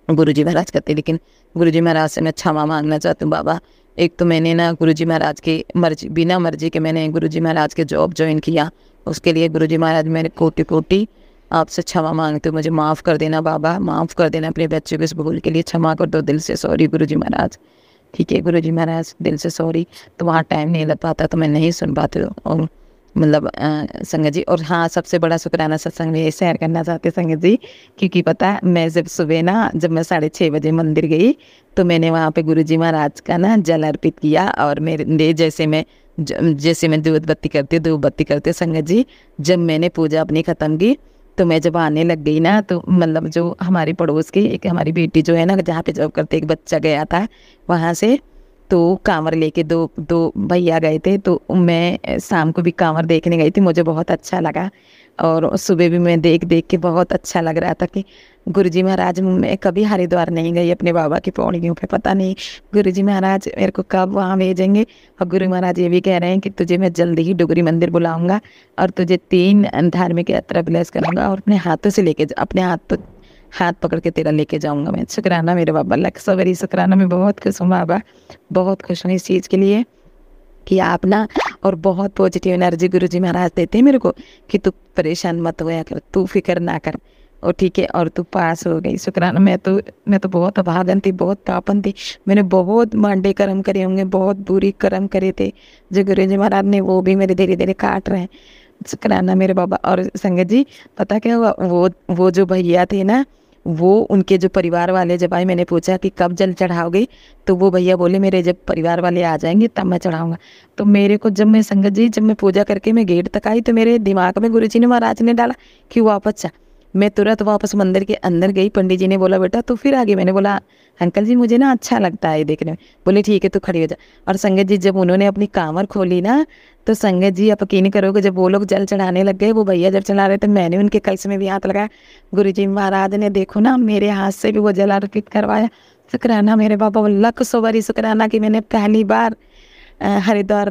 गुरु जी महाराज कहते। लेकिन गुरु जी महाराज से मैं क्षमा मांगना चाहती हूँ बाबा, एक तो मैंने ना गुरु जी महाराज की मर्जी, बिना मर्जी के मैंने गुरु जी महाराज के जॉब ज्वाइन किया, उसके लिए गुरु जी महाराज मेरे कोटि कोटि आपसे क्षमा मांगते हो, मुझे माफ़ कर देना बाबा, माफ़ कर देना, अपने बच्चे को इस भूल के लिए क्षमा कर दो, दिल से सॉरी गुरु जी महाराज, ठीक है गुरु जी महाराज दिल से सॉरी। तो वहाँ टाइम नहीं लग पाता तो मैं नहीं सुन पाती हूँ और मतलब संगत जी। और हाँ सबसे बड़ा शुक्राना सत्संग में शेयर करना चाहते संगत जी, क्योंकि पता है मैं जब सुबह ना जब मैं 6:30 बजे मंदिर गई तो मैंने वहाँ पे गुरु जी महाराज का ना जल अर्पित किया। और मेरे जैसे मैं दूध बत्ती करती संगत जी, जब मैंने पूजा अपनी ख़त्म की तो मैं जब आने लग गई ना तो मतलब जो हमारी पड़ोस की एक हमारी बेटी जो है ना जहाँ पे जॉब करते एक बच्चा गया था वहाँ से, तो कांवर लेके दो दो भैया गए थे, तो मैं शाम को भी कांवर देखने गई थी, मुझे बहुत अच्छा लगा। और सुबह भी मैं देख देख के बहुत अच्छा लग रहा था कि गुरुजी महाराज, मैं कभी हरिद्वार नहीं गई अपने बाबा की पौड़ियों पे, पता नहीं गुरुजी महाराज मेरे को कब वहाँ भेजेंगे। और गुरु महाराज ये भी कह रहे हैं कि तुझे मैं जल्दी ही डुगरी मंदिर बुलाऊंगा और तुझे 3 धार्मिक यात्रा ब्लेस करूंगा और अपने हाथों से लेके अपने हाथ पकड़ के तेरा लेके जाऊंगा मैं। शुक्राना मेरे बाबा, लख सवेरी शुक्राना। मैं बहुत खुश हूँ बाबा, बहुत खुश हूँ इस चीज़ के लिए कि आप ना, और बहुत पॉजिटिव एनर्जी गुरुजी महाराज देते हैं मेरे को कि तू परेशान मत होया कर, तू फिक्र ना कर, और ठीक है, और तू पास हो गई। शुक्राना। मैं तो बहुत अभागन थी, बहुत पापन थी, मैंने बहुत मांडे कर्म करे होंगे, बहुत बुरी कर्म करे थे जो गुरुजी महाराज ने, वो भी मेरे धीरे धीरे काट रहे हैं। शुक्राना मेरे बाबा। और संगत जी पता क्या हुआ, वो जो भैया थे ना, वो उनके जो परिवार वाले, जब आए मैंने पूछा कि कब जल चढ़ाओगे, तो वो भैया बोले मेरे जब परिवार वाले आ जाएंगे तब मैं चढ़ाऊंगा। तो मेरे को जब मैं संगत जी, जब मैं पूजा करके मैं गेट तक आई, तो मेरे दिमाग में गुरुजी ने महाराज ने डाला कि वापस जा। मैं तुरंत वापस मंदिर के अंदर गई। पंडित जी ने बोला बेटा तो फिर आगे। मैंने बोला अंकल जी मुझे ना अच्छा लगता है देखने में। बोले ठीक है तू खड़ी हो जा। और संगत जी जब उन्होंने अपनी कांवर खोली ना, तो संगत जी आप यकीन करोगे, जब वो लोग जल चढ़ाने लग गए, वो भैया जल चढ़ा रहे थे, मैंने उनके कलश में भी हाथ लगाया। गुरुजी महाराज ने देखो ना मेरे हाथ से भी वो जल अर्पित करवाया। शुक्राना मेरे बाबा, लख सवारी शुक्राना कि मैंने पहली बार हरिद्वार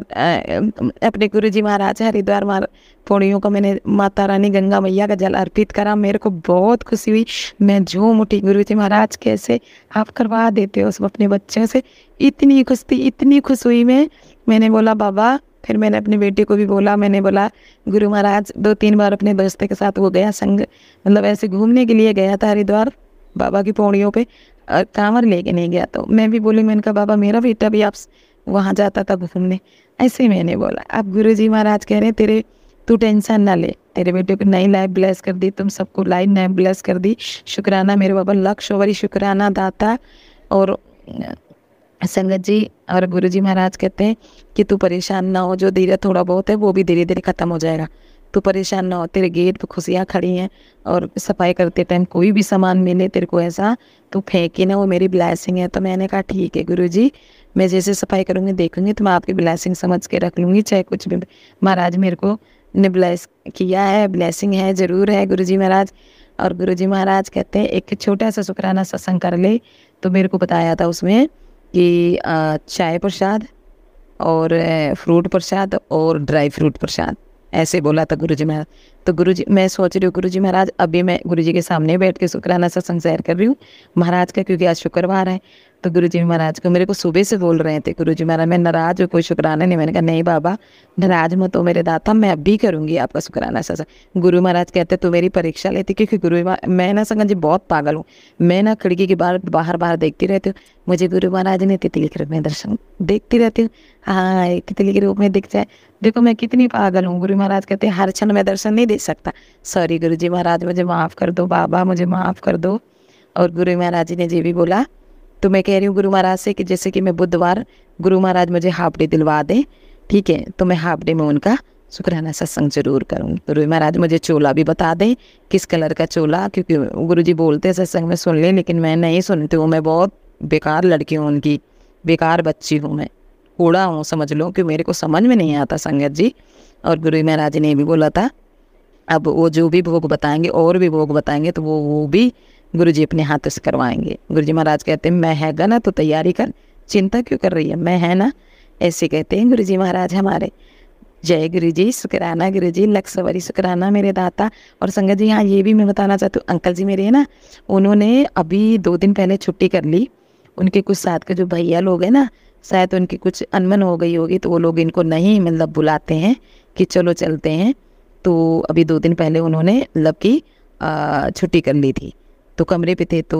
अपने गुरुजी महाराज हरिद्वार पौड़ियों को मैंने माता रानी गंगा मैया का जल अर्पित करा। मेरे को बहुत खुशी हुई, मैं झूम उठी। गुरुजी महाराज कैसे आप करवा देते हो सब अपने बच्चों से, इतनी खुश थी, इतनी खुश हुई मैंने बोला बाबा। फिर मैंने अपने बेटे को भी बोला, मैंने बोला गुरु महाराज 2-3 बार अपने दोस्तों के साथ वो गया संग, मतलब ऐसे घूमने के लिए गया था हरिद्वार बाबा की पौड़ियों पे, कांवर लेके नहीं गया। तो मैं भी बोली, मैंने कहा बाबा मेरा बेटा भी आप वहाँ जाता था घूमने, ऐसे मैंने बोला। अब गुरुजी महाराज कह रहे तू टेंशन ना ले, तेरे बेटे को नई लाइफ ब्लेस कर दी, तुम सबको लाइफ नई ब्लेस कर दी। शुक्राना मेरे बाबा, लक्ष वरी शुक्राना दाता। और संगत जी और गुरुजी महाराज कहते हैं कि तू परेशान ना हो, जो धीरे थोड़ा बहुत है वो भी धीरे धीरे खत्म हो जाएगा, तू परेशान ना हो। तेरे गेट पे खुशियाँ खड़ी हैं, और सफाई करते टाइम कोई भी सामान मिले तेरे को ऐसा तो फेंके ना, वो मेरी ब्लेसिंग है। तो मैंने कहा ठीक है गुरुजी, मैं जैसे सफाई करूँगी देखूंगी तो मैं आपकी ब्लेसिंग समझ के रख लूँगी, चाहे कुछ भी महाराज मेरे को ने ब्लेस किया है, ब्लेसिंग है ज़रूर है गुरुजी महाराज। और गुरुजी महाराज कहते हैं एक छोटा सा शुक्राना सत्संग कर ले। तो मेरे को बताया था उसमें कि चाय प्रसाद और फ्रूट प्रसाद और ड्राई फ्रूट प्रसाद, ऐसे बोला था गुरुजी महाराज। तो गुरुजी, मैं सोच रही हूँ गुरुजी महाराज, अभी मैं गुरुजी के सामने बैठ के शुक्राना सत्संग शेयर कर रही हूँ महाराज का, क्योंकि आज शुक्रवार है। तो गुरुजी महाराज को मेरे को सुबह से बोल रहे थे, गुरुजी महाराज मैं नाराज हूँ, कोई शुक्राना नहीं। मैंने कहा नहीं बाबा नाराज मत हो मेरे दाता, मैं अभी करूँगी आपका शुक्राना सत्संग। गुरु महाराज कहते तू मेरी परीक्षा लेती, क्योंकि मैं ना संगत जी बहुत पागल हूँ, मैं ना खिड़की के बाहर देखती रहती हूँ। मुझे गुरु महाराज ने तितली के रूप में दर्शन देखती रहती हूँ, हाँ तितली के रूप में दिख जाए, देखो मैं कितनी पागल हूँ। गुरु महाराज कहते हैं हर क्षण मैं दर्शन नहीं दे सकता, सॉरी गुरुजी महाराज मुझे माफ़ कर दो, बाबा मुझे माफ़ कर दो। और गुरु महाराज जी ने ये भी बोला, तो मैं कह रही हूँ गुरु महाराज से कि जैसे कि मैं बुधवार गुरु महाराज मुझे हाफ डे दिलवा दें, ठीक है, तो मैं हाफ डे में उनका शुक्राना सत्संग जरूर करूँगी। गुरु महाराज मुझे चोला भी बता दें, किस कलर का चोला, क्योंकि गुरुजी बोलते हैं सत्संग में सुन ले, लेकिन मैं नहीं सुनती हूँ, मैं बहुत बेकार लड़की हूँ उनकी, बेकार बच्ची हूँ, मैं कूड़ा हूँ समझ लो, कि मेरे को समझ में नहीं आता संगत जी। और गुरु महाराज ने भी बोला था अब वो जो भी भोग बताएंगे और भी भोग बताएंगे तो वो भी गुरुजी अपने हाथों से करवाएंगे। गुरुजी महाराज कहते हैं मैं हैगा ना तो तैयारी कर, चिंता क्यों कर रही है, मैं है ना, ऐसे कहते हैं गुरुजी महाराज हमारे। जय गुरुजी, शुक्राना गुरुजी, लख सवारी शुक्राना मेरे दाता। और संगत जी हाँ ये भी मैं बताना चाहती हूँ, अंकल जी मेरे है ना, उन्होंने अभी 2 दिन पहले छुट्टी कर ली। उनके कुछ साथ के जो भैया लोग हैं ना, शायद उनकी कुछ अनबन हो गई होगी, तो वो लोग इनको नहीं मतलब बुलाते हैं कि चलो चलते हैं। तो अभी 2 दिन पहले उन्होंने मतलब की छुट्टी कर ली थी, तो कमरे पे थे। तो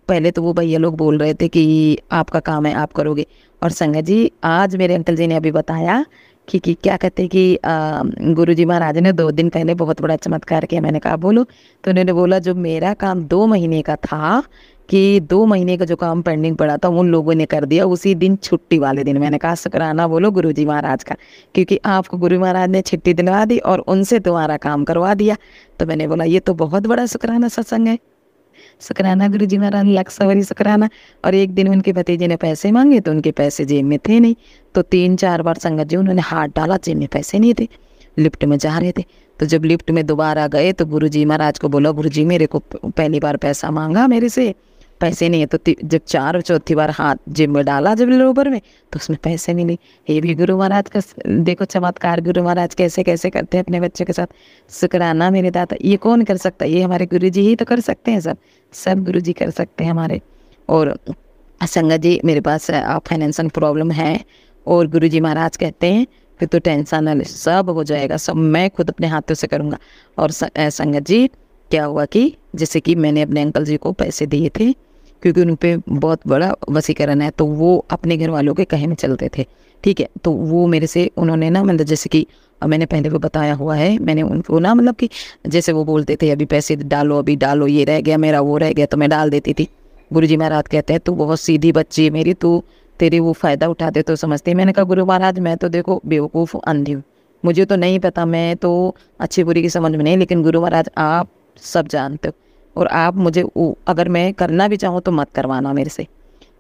पहले तो वो भैया लोग बोल रहे थे कि आपका काम है आप करोगे। और संगत जी आज मेरे अंकल जी ने अभी बताया कि क्या कहते हैं कि गुरुजी महाराज ने 2 दिन पहले बहुत बड़ा चमत्कार किया। मैंने कहा बोलो, तो उन्होंने बोला जो मेरा काम 2 महीने का था, कि 2 महीने का जो काम पेंडिंग पड़ा था उन लोगों ने कर दिया उसी दिन, छुट्टी वाले दिन। मैंने कहा शुक्राना बोलो गुरुजी महाराज का, क्योंकि आपको गुरु महाराज ने छुट्टी दिलवा दी और उनसे तुम्हारा काम करवा दिया। तो मैंने बोला ये तो बहुत बड़ा शुक्राना सत्संग है। शुक्राना गुरु जी महाराज, लाख सवारी शुक्राना। और एक दिन उनके भतीजे ने पैसे मांगे तो उनके पैसे जेब में थे नहीं, तो 3-4 बार संगत जी उन्होंने हाथ डाला, जेब में पैसे नहीं थे, लिफ्ट में जा रहे थे। तो जब लिफ्ट में दोबारा गए तो गुरु जी महाराज को बोला, गुरु जी मेरे को पहली बार पैसा मांगा, मेरे से पैसे नहीं है। तो जब 4 बार हाथ जेब में डाला जब लोबर में, तो उसमें पैसे मिले। ये भी गुरु महाराज का देखो चमत्कार, गुरु महाराज कैसे कैसे करते हैं अपने बच्चे के साथ। शुक्राना मेरे दाता। ये कौन कर सकता है? ये हमारे गुरु जी ही तो कर सकते हैं, सब गुरु जी कर सकते हैं हमारे। और संगत जी मेरे पास फाइनेंशियल प्रॉब्लम है और गुरु जी महाराज कहते हैं फिर तो टेंशन न ले, सब हो जाएगा, सब मैं खुद अपने हाथों से करूँगा। और संगत जी क्या हुआ कि जैसे कि मैंने अपने अंकल जी को पैसे दिए थे, क्योंकि उन पर बहुत बड़ा वसीकरण है, तो वो अपने घर वालों के कहे में चलते थे, ठीक है। तो वो मेरे से उन्होंने ना मतलब जैसे कि मैंने पहले वो बताया हुआ है, मैंने उनको ना मतलब कि जैसे वो बोलते थे अभी पैसे डालो, अभी डालो, ये रह गया मेरा, वो रह गया, तो मैं डाल देती थी। गुरुजी महाराज कहते हैं तू बहुत सीधी बच्ची है मेरी, तू तेरे वो फ़ायदा उठाते तो समझते। मैंने कहा गुरु महाराज मैं तो देखो बेवकूफ़ अंधी हूँ, मुझे तो नहीं पता, मैं तो अच्छी बुरी की समझ में नहीं, लेकिन गुरु महाराज आप सब जानते हो और आप मुझे अगर मैं करना भी चाहूँ तो मत करवाना मेरे से,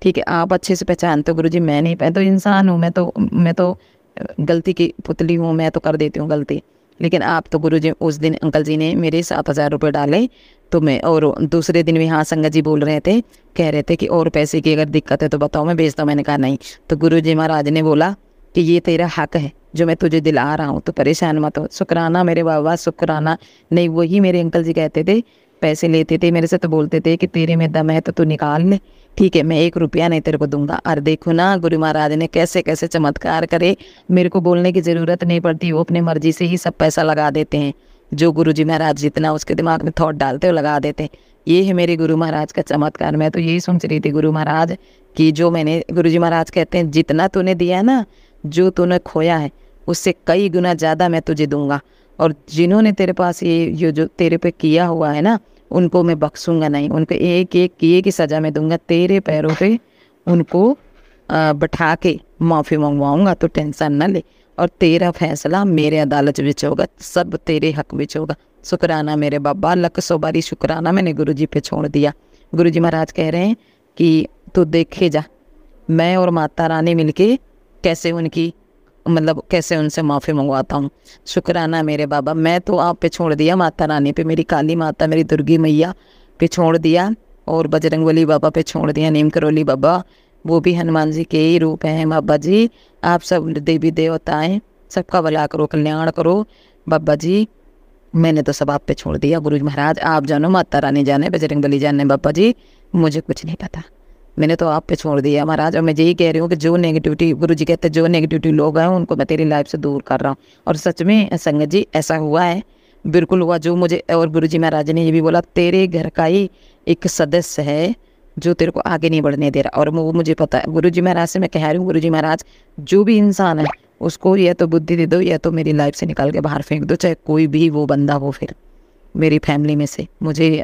ठीक है। आप अच्छे से पहचानते हो गुरु जी, मैं नहीं, मैं तो इंसान हूँ, मैं तो गलती की पुतली हूँ, मैं तो कर देती हूँ गलती। लेकिन आप तो गुरु जी, उस दिन अंकल जी ने मेरे 7,000 रुपये डाले तो मैं, और दूसरे दिन भी हाँ संगत जी बोल रहे थे, कह रहे थे कि और पैसे की अगर दिक्कत है तो बताओ मैं भेजता हूँ। मैंने कहा नहीं। तो गुरु जी महाराज ने बोला कि ये तेरा हक है जो मैं तुझे दिला रहा हूँ, तो परेशान मत हो। शुक्राना मेरे बाबा, शुक्राना। नहीं, वही मेरे अंकल जी कहते थे, पैसे लेते थे मेरे से तो बोलते थे कि तेरे में दम है तो तू निकाल ले, ठीक है, मैं 1 रुपया नहीं तेरे को दूंगा। और देखो ना गुरु महाराज ने कैसे कैसे चमत्कार करे, मेरे को बोलने की ज़रूरत नहीं पड़ती, वो अपनी मर्जी से ही सब पैसा लगा देते हैं। जो गुरु जी महाराज जितना उसके दिमाग में थॉट डालते हो लगा देते हैं। ये है मेरे गुरु महाराज का चमत्कार। मैं तो यही सोच रही थी गुरु महाराज कि जो मैंने, गुरु जी महाराज कहते हैं जितना तूने दिया है ना, जो तूने खोया है उससे कई गुना ज़्यादा मैं तुझे दूंगा। और जिन्होंने तेरे पास ये जो तेरे पे किया हुआ है ना, उनको मैं बख्शूंगा नहीं, उनको एक एक किए की सज़ा मैं दूंगा। तेरे पैरों पे उनको बैठा के माफ़ी मंगवाऊंगा, तो टेंशन न ले। और तेरा फैसला मेरे अदालत विच होगा, सब तेरे हक विच होगा। शुक्राना मेरे बाबा, लख 100 बारी शुक्राना मैंने गुरु जी पे छोड़ दिया। गुरु जी महाराज कह रहे हैं कि तू देखे जा मैं और माता रानी मिलके कैसे उनकी मतलब कैसे उनसे माफ़ी मंगवाता हूँ। शुक्राना मेरे बाबा, मैं तो आप पे छोड़ दिया, माता रानी पे, मेरी काली माता, मेरी दुर्गी मैया पे छोड़ दिया, और बजरंगबली बाबा पे छोड़ दिया, नीम करोली बाबा, वो भी हनुमान जी के ही रूप हैं। बाबा जी आप सब देवी देवताएं, सबका भला करो, कल्याण करो बाबा जी, मैंने तो सब आप पे छोड़ दिया। गुरु महाराज आप जानो, माता रानी जाने, बजरंगबली जाने, बाबा जी मुझे कुछ नहीं पता, मैंने तो आप पे छोड़ दिया महाराज। और मैं यही कह रही हूँ कि जो नेगेटिविटी, गुरु जी कहते हैं जो नेगेटिविटी लोग हैं उनको मैं तेरी लाइफ से दूर कर रहा हूँ। और सच में संगत जी ऐसा हुआ है, बिल्कुल हुआ जो मुझे। और गुरु जी महाराज ने ये भी बोला तेरे घर का ही एक सदस्य है जो तेरे को आगे नहीं बढ़ने दे रहा, और वो मुझे पता है। गुरु जी महाराज से मैं कह रही हूँ, गुरु जी महाराज जो भी इंसान है उसको या तो बुद्धि दे दो या तो मेरी लाइफ से निकाल के बाहर फेंक दो, चाहे कोई भी वो बंदा हो, फिर मेरी फैमिली में से मुझे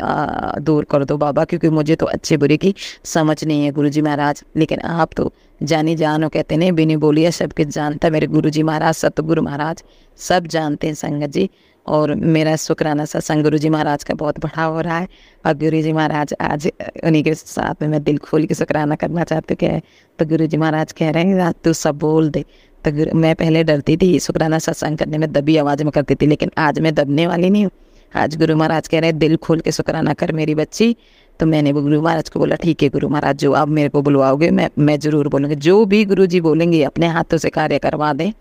दूर कर दो बाबा, क्योंकि मुझे तो अच्छे बुरे की समझ नहीं है गुरु जी महाराज। लेकिन आप तो जानी जानो कहते नहीं, बिनी बोलिए सबके जानता मेरे गुरु जी महाराज, सतगुरु महाराज सब जानते हैं संगत जी। और मेरा शुक्राना सत्संग गुरु जी महाराज का बहुत बड़ा हो रहा है, और गुरु जी महाराज आज उन्हीं के साथ में मैं दिल खोल के शुक्राना करना चाहती हूँ। क्या तो गुरु जी महाराज कह रहे हैं तू सब बोल दे। तो मैं पहले डरती थी शुक्राना सत्संग करने में, दबी आवाज़ में करती थी, लेकिन आज मैं दबने वाली नहीं हूँ। आज गुरु महाराज कह रहे हैं दिल खोल के शुक्राना कर मेरी बच्ची। तो मैंने वो गुरु महाराज को बोला ठीक है गुरु महाराज, जो आप मेरे को बुलवाओगे मैं ज़रूर बोलूँगी, जो भी गुरु जी बोलेंगे अपने हाथों से कार्य करवा दें।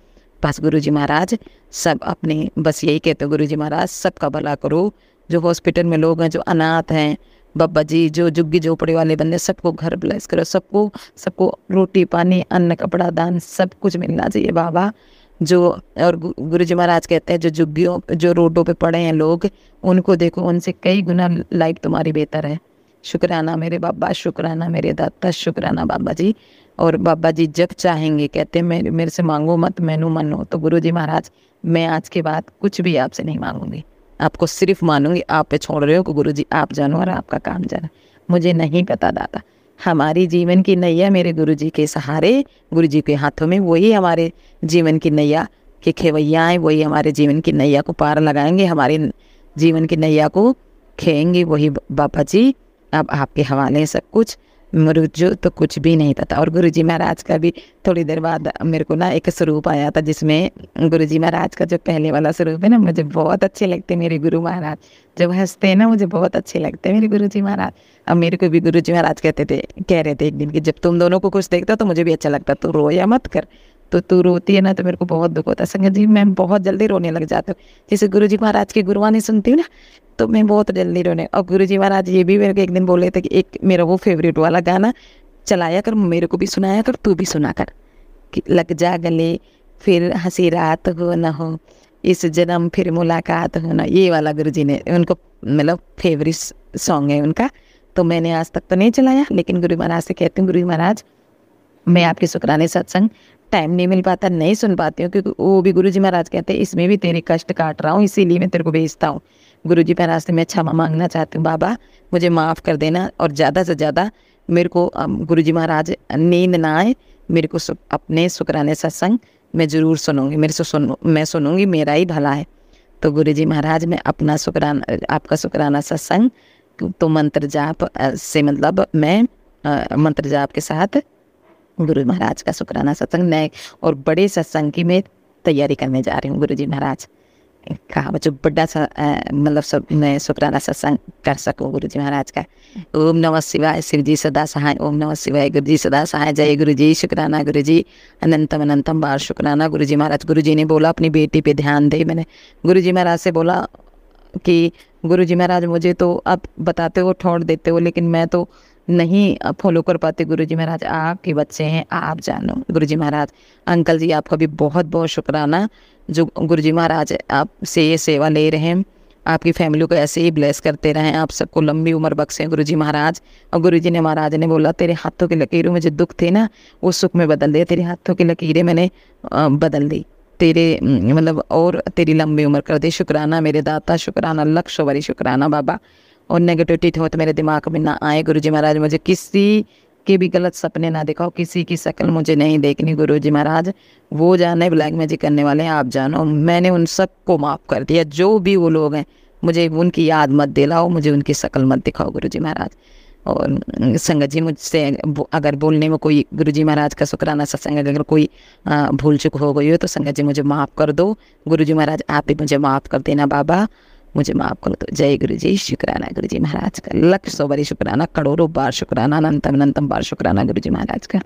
बस गुरु जी महाराज सब अपने, बस यही कहते हो गुरु जी महाराज सबका भला करो। जो हॉस्पिटल में लोग हैं, जो अनाथ हैं बाबा जी, जो झुग्गी झोपड़ी वाले बंदे, सबको घर ब्लेस करो, सबको रोटी पानी अन्न कपड़ा दान सब कुछ मिलना चाहिए बाबा। जो और गुरु जी महाराज कहते हैं जो झुग्गियों, जो रोडों पे पड़े हैं लोग, उनको देखो, उनसे कई गुना लाइफ तुम्हारी बेहतर है। शुक्राना मेरे बाबा, शुक्राना मेरे दाता, शुक्राना बाबा जी। और बाबा जी जब चाहेंगे कहते हैं मेरे से मांगो मत मैनू मनो। तो गुरु जी महाराज मैं आज के बाद कुछ भी आपसे नहीं मांगूंगी, आपको सिर्फ मानूंगी। आप पे छोड़ रहे हो कि गुरु जी आप जानो और आपका काम जानो, मुझे नहीं पता दादा। हमारी जीवन की नैया मेरे गुरु जी के सहारे, गुरु जी के हाथों में, वही हमारे जीवन की नैया के खेवैया हैं, वही हमारे जीवन की नैया को पार लगाएंगे, हमारे जीवन की नैया को खेएंगे वही बाबा जी। अब आपके हवाले है सब कुछ, मुझे तो कुछ भी नहीं पता। और गुरुजी महाराज का भी थोड़ी देर बाद मेरे को ना एक स्वरूप आया था, जिसमें गुरुजी महाराज का जो पहले वाला स्वरूप है ना, मुझे बहुत अच्छे लगते मेरे गुरु महाराज। जब हंसते हैं ना मुझे बहुत अच्छे लगते हैं मेरे गुरुजी महाराज। अब मेरे को भी गुरुजी महाराज कह रहे थे एक दिन कि जब तुम दोनों को कुछ देखता तो मुझे भी अच्छा लगता, तू रोया मत कर, तो तू रोती है ना तो मेरे को बहुत दुख होता है। संगत जी मैं बहुत जल्दी रोने लग जाती हूँ, जैसे गुरुजी महाराज की गुरबानी सुनती हूँ ना तो मैं बहुत जल्दी रोने। और गुरुजी महाराज ये भी मेरे को एक दिन बोले थे कि एक मेरा वो फेवरेट वाला गाना चलाया कर, मेरे को भी सुनाया कर, तू भी सुना कर, कि लग जा गले फिर हंसी रात हो न हो, इस जन्म फिर मुलाकात हो ना, ये वाला गुरुजी ने उनको मतलब फेवरेट सॉन्ग है उनका। तो मैंने आज तक तो नहीं चलाया, लेकिन गुरु महाराज से कहती हूँ गुरु महाराज मैं आपके शुक्राने सत्संग टाइम नहीं मिल पाता, नहीं सुन पाती हूँ, क्योंकि वो भी गुरुजी महाराज कहते हैं इसमें भी तेरे कष्ट काट रहा हूँ, इसीलिए मैं तेरे को भेजता हूँ। गुरुजी महाराज से मैं क्षमा मांगना चाहती हूँ, बाबा मुझे माफ़ कर देना, और ज़्यादा से ज़्यादा मेरे को गुरुजी महाराज नींद ना आए, मेरे को अपने शुक्राने सत्संग मैं ज़रूर सुनूंगी, मैं सुनूंगी, मेरा ही भला है। तो गुरुजी महाराज मैं अपना शुक्राना, आपका शुक्राना सत्संग तो मंत्र जाप से मतलब मैं मंत्र जाप के साथ गुरु महाराज का शुक्राना सत्संग नए और बड़े सत्संग की मैं तैयारी करने जा रही हूँ। गुरुजी महाराज कहा जो बड़ा सा मतलब सब मैं शुक्राना सत्संग कर सकूँ गुरुजी महाराज का। ओम नमः शिवाय, शिव जी सदा सहाय, ओम नमः शिवाय, गुरु जी सदा सहाय, जय गुरु जी, शुक्राना गुरु जी, अनंतम अनंतम बार शुक्राना गुरुजी महाराज। गुरुजी ने बोला अपनी बेटी पे ध्यान दे। मैंने गुरुजी महाराज से बोला कि गुरुजी महाराज मुझे तो आप बताते हो ठोड़ देते हो, लेकिन मैं तो नहीं फॉलो कर पाते। गुरुजी महाराज आपके बच्चे हैं, आप जानो। गुरुजी महाराज अंकल जी आपका भी बहुत बहुत शुक्राना जो गुरुजी महाराज आपसे ये सेवा ले रहे हैं, आपकी फैमिली को ऐसे ही ब्लेस करते रहें, आप सबको लंबी उम्र बख्शें गुरुजी महाराज। और गुरुजी ने महाराज ने बोला तेरे हाथों की लकीरों में जो दुख थे ना वो सुख में बदल दे, तेरे हाथों की लकीरें मैंने बदल दी, तेरे मतलब और तेरी लंबी उम्र कर दे। शुक्राना मेरे दाता, शुक्राना लक्ष्य वाली शुक्राना बाबा। और नेगेटिविटी हो तो मेरे दिमाग में ना आए गुरुजी महाराज, मुझे किसी के भी गलत सपने ना दिखाओ, किसी की शक्ल मुझे नहीं देखनी गुरुजी महाराज। वो जाने ब्लैक मैजिक करने वाले हैं, आप जानो। मैंने उन सबको माफ़ कर दिया, जो भी वो लोग हैं, मुझे उनकी याद मत दिलाओ, मुझे उनकी शक्ल मत दिखाओ गुरुजी महाराज। और संगत जी मुझसे अगर बोलने में कोई गुरुजी महाराज का शुक्राना सत्संग अगर कोई भूल चूक हो गई हो तो संगत जी मुझे माफ़ कर दो। गुरुजी महाराज आप भी मुझे माफ़ कर देना बाबा, मुझे माफ़ कर दो। जय गुरु जी, शुक्राना गुरुजी महाराज का, लक्ष्य 100 बारी शुक्राना, करोड़ों बार शुक्राना, अनंतम अनंतम बार शुक्राना गुरुजी महाराज का।